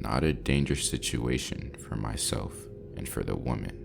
Not a dangerous situation for myself and for the woman.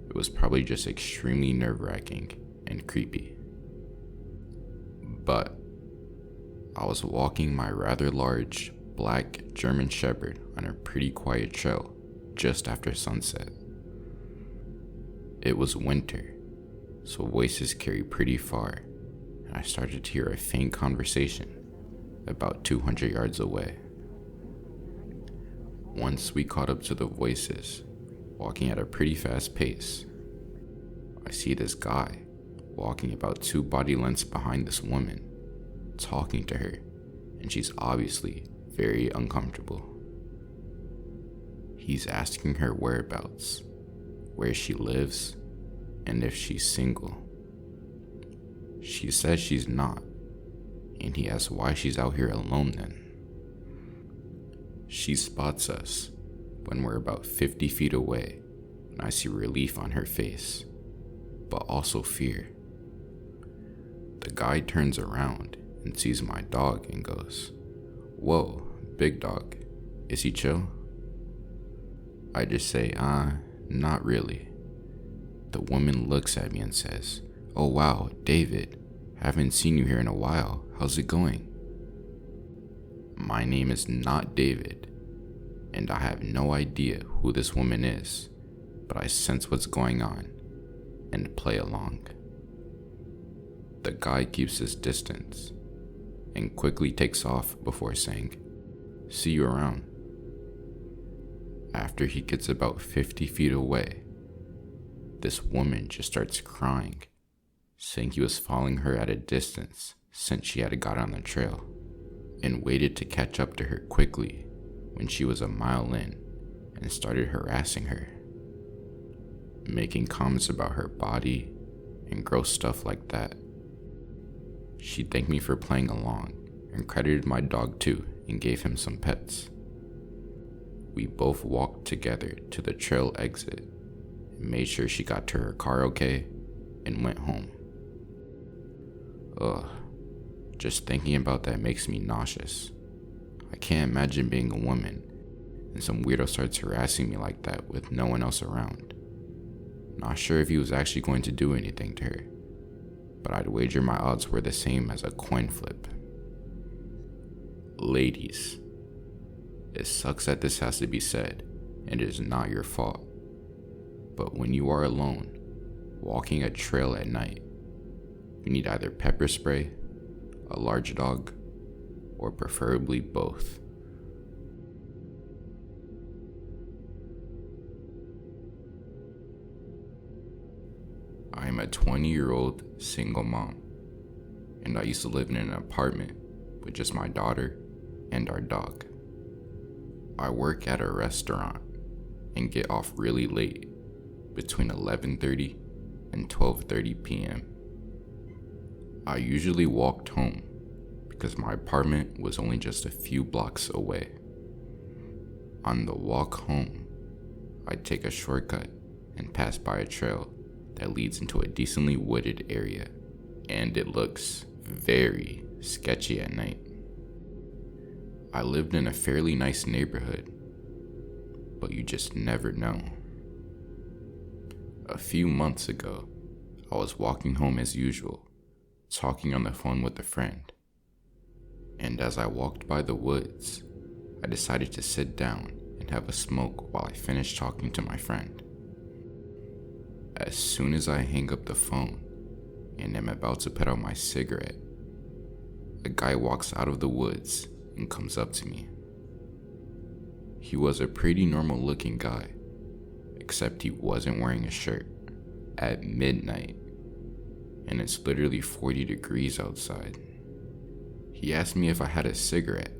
It was probably just extremely nerve-wracking and creepy. But I was walking my rather large black German Shepherd on a pretty quiet trail just after sunset. It was winter, so voices carry pretty far, and I started to hear a faint conversation about 200 yards away. Once we caught up to the voices, walking at a pretty fast pace, I see this guy walking about 2 body lengths behind this woman, talking to her, and she's obviously very uncomfortable. He's asking her whereabouts, where she lives, and if she's single. She says she's not, and he asks why she's out here alone then. She spots us when we're about 50 feet away, and I see relief on her face, but also fear. The guy turns around and sees my dog and goes, "Whoa, big dog, is he chill?" I just say, not really. The woman looks at me and says, "Oh wow, David, haven't seen you here in a while, how's it going?" My name is not David, and I have no idea who this woman is, but I sense what's going on and play along. The guy keeps his distance and quickly takes off before saying, "See you around." After he gets about 50 feet away, this woman just starts crying, saying he was following her at a distance since she had got on the trail, and waited to catch up to her quickly when she was a mile in and started harassing her, making comments about her body and gross stuff like that. She thanked me for playing along and credited my dog too and gave him some pets. We both walked together to the trail exit and made sure she got to her car okay and went home. Ugh, just thinking about that makes me nauseous. I can't imagine being a woman and some weirdo starts harassing me like that with no one else around. Not sure if he was actually going to do anything to her, but I'd wager my odds were the same as a coin flip. Ladies, it sucks that this has to be said, and it is not your fault. But when you are alone, walking a trail at night, you need either pepper spray, a large dog, or preferably both. I am a 20-year-old single mom, and I used to live in an apartment with just my daughter and our dog. I work at a restaurant and get off really late, between 11:30 and 12:30 p.m. I usually walked home because my apartment was only just a few blocks away. On the walk home, I'd take a shortcut and pass by a trail that leads into a decently wooded area, and it looks very sketchy at night. I lived in a fairly nice neighborhood, but you just never know. A few months ago, I was walking home as usual, talking on the phone with a friend. And as I walked by the woods, I decided to sit down and have a smoke while I finished talking to my friend. As soon as I hang up the phone and am about to put out my cigarette, a guy walks out of the woods and comes up to me. He was a pretty normal looking guy, except he wasn't wearing a shirt at midnight, and it's literally 40 degrees outside. He asked me if I had a cigarette,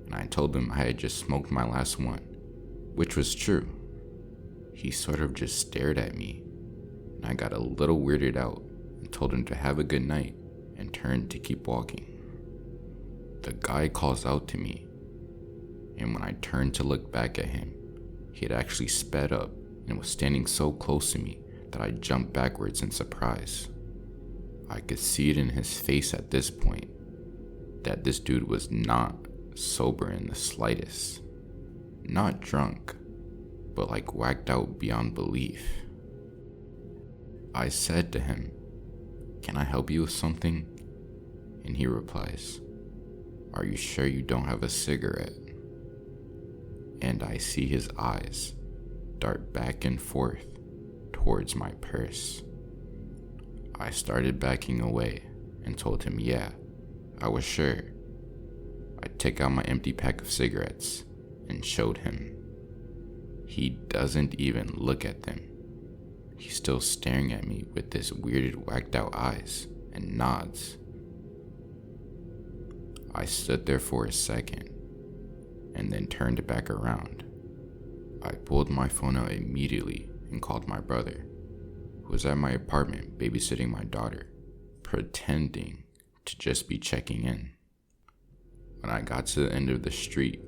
and I told him I had just smoked my last one, which was true. He sort of just stared at me, and I got a little weirded out and told him to have a good night and turned to keep walking. The guy calls out to me, and when I turned to look back at him, he had actually sped up and was standing so close to me that I jumped backwards in surprise. I could see it in his face at this point that this dude was not sober in the slightest. Not drunk, but like whacked out beyond belief. I said to him, "Can I help you with something?" And he replies, "Are you sure you don't have a cigarette?" And I see his eyes dart back and forth towards my purse. I started backing away and told him, yeah, I was sure. I took out my empty pack of cigarettes and showed him. He doesn't even look at them. He's still staring at me with his weirded, whacked out eyes and nods. I stood there for a second and then turned back around. I pulled my phone out immediately and called my brother, who was at my apartment babysitting my daughter, pretending to just be checking in. When I got to the end of the street,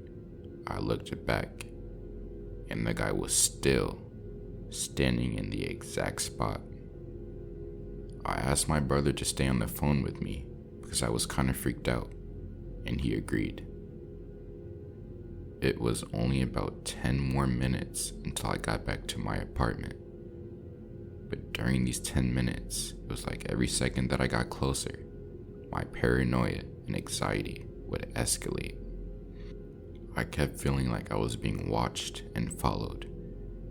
I looked back, and the guy was still standing in the exact spot. I asked my brother to stay on the phone with me because I was kind of freaked out, and he agreed. It was only about 10 more minutes until I got back to my apartment. But during these 10 minutes, it was like every second that I got closer, my paranoia and anxiety would escalate. I kept feeling like I was being watched and followed,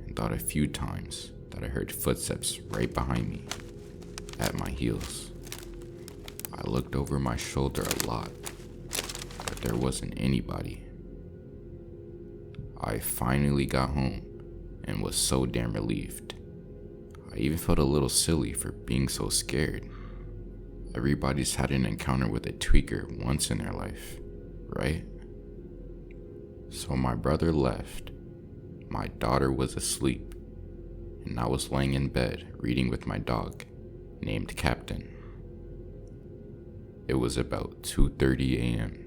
and thought a few times that I heard footsteps right behind me, at my heels. I looked over my shoulder a lot, but there wasn't anybody. I finally got home and was so damn relieved. I even felt a little silly for being so scared. Everybody's had an encounter with a tweaker once in their life, right? So my brother left, my daughter was asleep, and I was laying in bed reading with my dog, named Captain. It was about 2:30 a.m.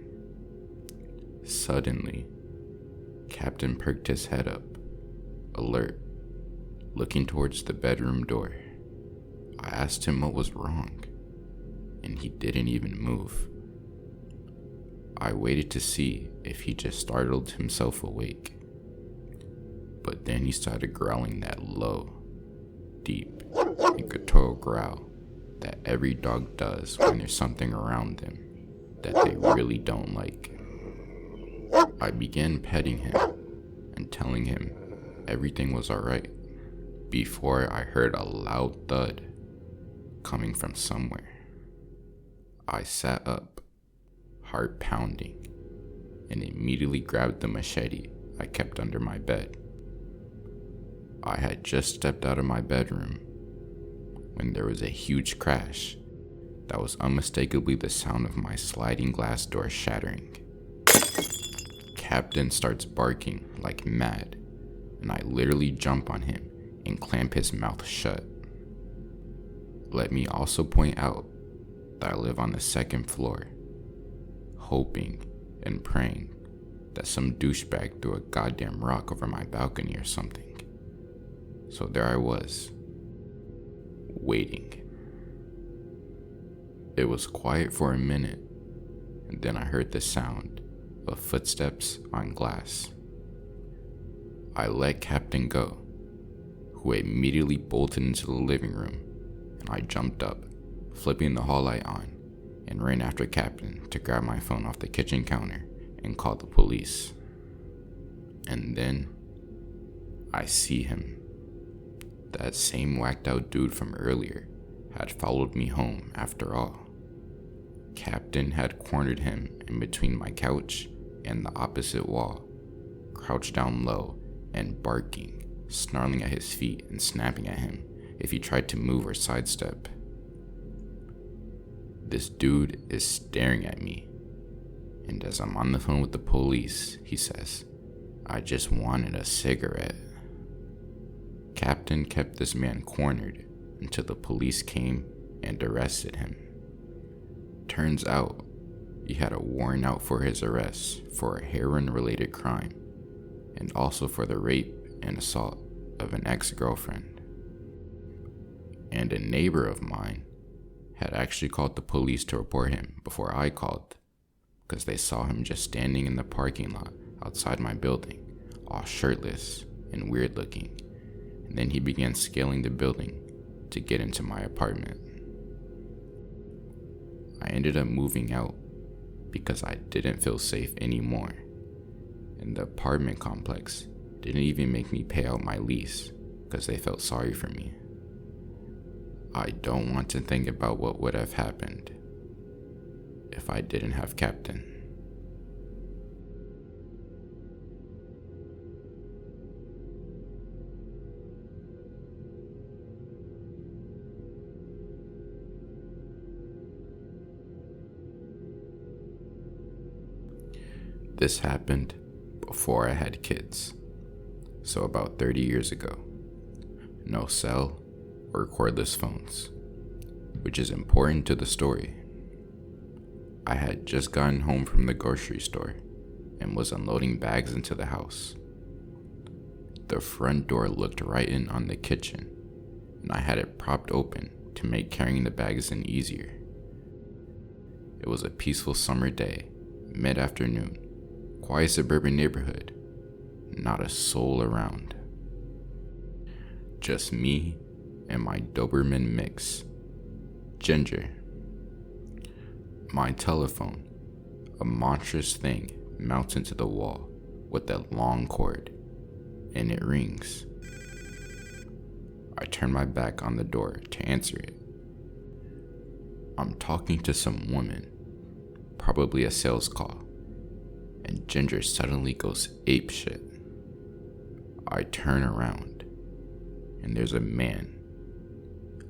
Suddenly, Captain perked his head up, alert, looking towards the bedroom door. I asked him what was wrong, and he didn't even move. I waited to see if he just startled himself awake. But then he started growling that low, deep, and guttural growl that every dog does when there's something around them that they really don't like. I began petting him and telling him everything was alright before I heard a loud thud coming from somewhere. I sat up, heart pounding, and immediately grabbed the machete I kept under my bed. I had just stepped out of my bedroom when there was a huge crash that was unmistakably the sound of my sliding glass door shattering. Captain starts barking like mad, and I literally jump on him and clamp his mouth shut. Let me also point out that I live on the second floor, hoping and praying that some douchebag threw a goddamn rock over my balcony or something. So there I was, waiting. It was quiet for a minute, and then I heard the sound of footsteps on glass. I let Captain go, who immediately bolted into the living room, and I jumped up, flipping the hall light on, and ran after Captain to grab my phone off the kitchen counter and call the police. And then I see him. That same whacked out dude from earlier had followed me home after all. Captain had cornered him in between my couch and the opposite wall, crouched down low and barking, snarling at his feet and snapping at him if he tried to move or sidestep. This dude is staring at me, and as I'm on the phone with the police, he says, "I just wanted a cigarette." Captain kept this man cornered until the police came and arrested him. Turns out, he had a warrant out for his arrest for a heroin-related crime, and also for the rape and assault of an ex-girlfriend. And a neighbor of mine had actually called the police to report him before I called, because they saw him just standing in the parking lot outside my building, all shirtless and weird looking, and then he began scaling the building to get into my apartment. I ended up moving out because I didn't feel safe anymore, and the apartment complex didn't even make me pay out my lease because they felt sorry for me. I don't want to think about what would have happened if I didn't have Captain. This happened before I had kids, so about 30 years ago. No cell or cordless phones, which is important to the story. I had just gotten home from the grocery store and was unloading bags into the house. The front door looked right in on the kitchen, and I had it propped open to make carrying the bags in easier. It was a peaceful summer day, mid-afternoon, quiet suburban neighborhood, not a soul around. Just me and my Doberman mix, Ginger. My telephone, a monstrous thing, mounts into the wall with a long cord, and it rings. I turn my back on the door to answer it. I'm talking to some woman, probably a sales call, and Ginger suddenly goes apeshit. I turn around, and there's a man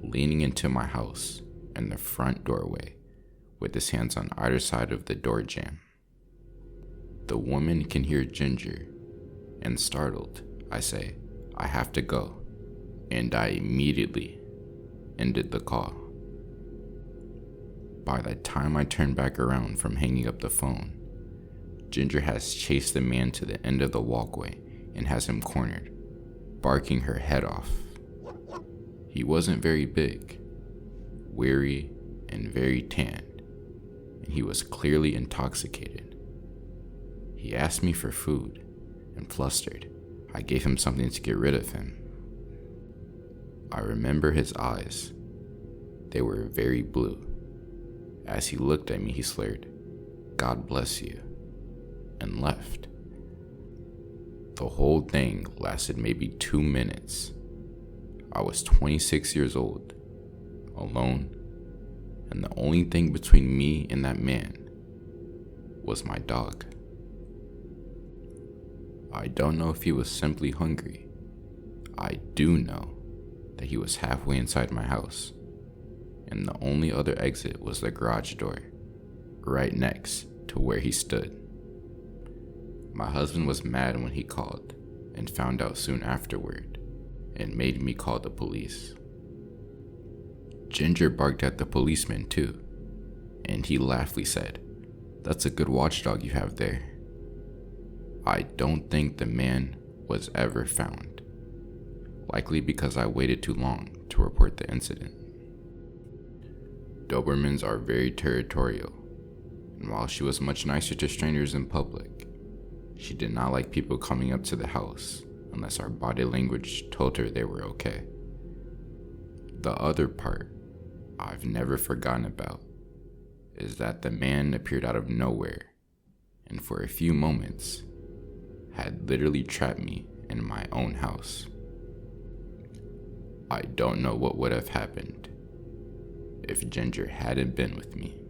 leaning into my house in the front doorway with his hands on either side of the door jamb. The woman can hear Ginger, and startled, I say, "I have to go," and I immediately ended the call. By the time I turn back around from hanging up the phone, Ginger has chased the man to the end of the walkway and has him cornered, barking her head off. He wasn't very big, weary, and very tanned, and he was clearly intoxicated. He asked me for food, and flustered, I gave him something to get rid of him. I remember his eyes. They were very blue. As he looked at me, he slurred, "God bless you," and left. The whole thing lasted maybe 2 minutes. I was 26 years old, alone, and the only thing between me and that man was my dog. I don't know if he was simply hungry. I do know that he was halfway inside my house, and the only other exit was the garage door, right next to where he stood. My husband was mad when he called and found out soon afterward, and made me call the police. Ginger barked at the policeman too, and he laughingly said, "That's a good watchdog you have there." I don't think the man was ever found, likely because I waited too long to report the incident. Dobermans are very territorial, and while she was much nicer to strangers in public, she did not like people coming up to the house unless our body language told her they were okay. The other part I've never forgotten about is that the man appeared out of nowhere, and for a few moments had literally trapped me in my own house. I don't know what would have happened if Ginger hadn't been with me.